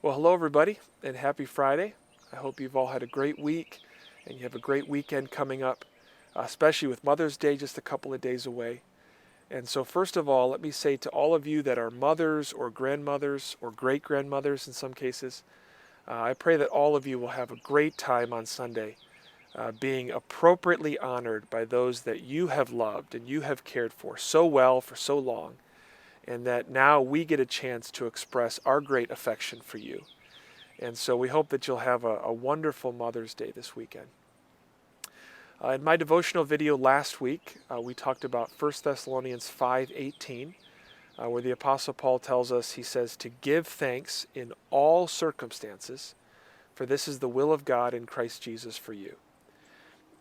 Well, hello everybody, and happy Friday. I hope you've all had a great week, and you have a great weekend coming up, especially with Mother's Day just a couple of days away. And so first of all, let me say to all of you that are mothers or grandmothers or great-grandmothers in some cases, I pray that all of you will have a great time on Sunday, being appropriately honored by those that you have loved and you have cared for so well for so long, and that now we get a chance to express our great affection for you. And so we hope that you'll have a wonderful Mother's Day this weekend. In my devotional video last week, we talked about 1 Thessalonians 5:18, where the Apostle Paul tells us, he says, to give thanks in all circumstances, for this is the will of God in Christ Jesus for you.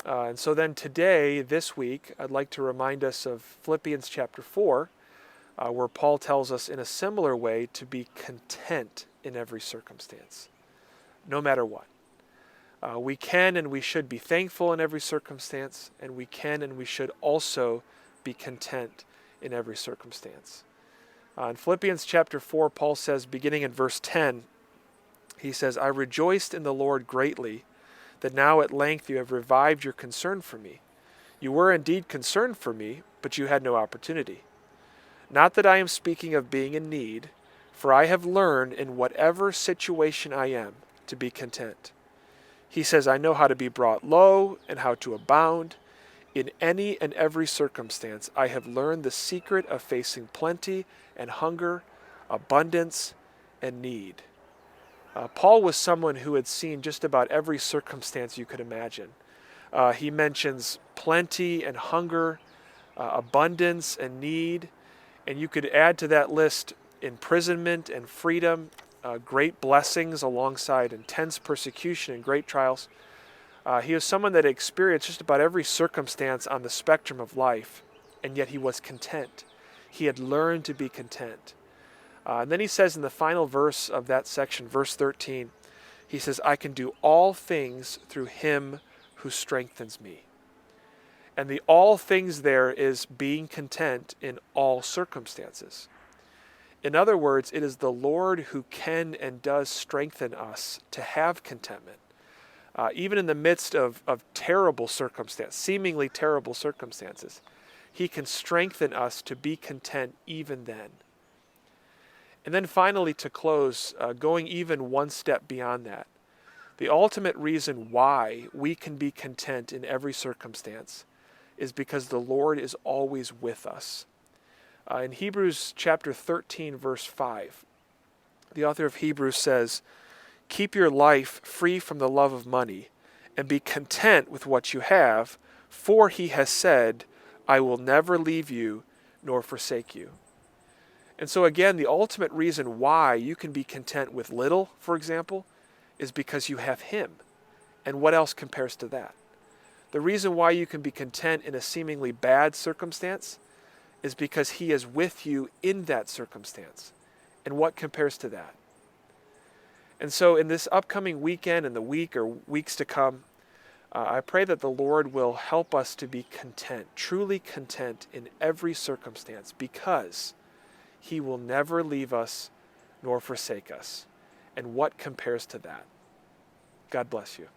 And so then today, this week, I'd like to remind us of Philippians chapter 4, where Paul tells us in a similar way to be content in every circumstance, no matter what. We can and we should be thankful in every circumstance, and we can and we should also be content in every circumstance. In Philippians chapter 4, Paul says, beginning in verse 10, he says, I rejoiced in the Lord greatly that now at length you have revived your concern for me. You were indeed concerned for me, but you had no opportunity. Not that I am speaking of being in need, for I have learned in whatever situation I am to be content. He says, I know how to be brought low and how to abound. In any and every circumstance, I have learned the secret of facing plenty and hunger, abundance and need. Paul was someone who had seen just about every circumstance you could imagine. He mentions plenty and hunger, abundance and need. And you could add to that list imprisonment and freedom, great blessings alongside intense persecution and great trials. He was someone that experienced just about every circumstance on the spectrum of life, and yet he was content. He had learned to be content. And then he says in the final verse of that section, verse 13, he says, I can do all things through him who strengthens me. And the all things there is being content in all circumstances. In other words, it is the Lord who can and does strengthen us to have contentment. Even in the midst of terrible circumstances, seemingly terrible circumstances, he can strengthen us to be content even then. And then finally, to close, going even one step beyond that, the ultimate reason why we can be content in every circumstance is because the Lord is always with us. In Hebrews chapter 13, verse 5, the author of Hebrews says, keep your life free from the love of money and be content with what you have, for he has said, I will never leave you nor forsake you. And so again, the ultimate reason why you can be content with little, for example, is because you have him. And what else compares to that? The reason why you can be content in a seemingly bad circumstance is because he is with you in that circumstance. And what compares to that? And so in this upcoming weekend and the week or weeks to come, I pray that the Lord will help us to be content, truly content in every circumstance, because he will never leave us nor forsake us. And what compares to that? God bless you.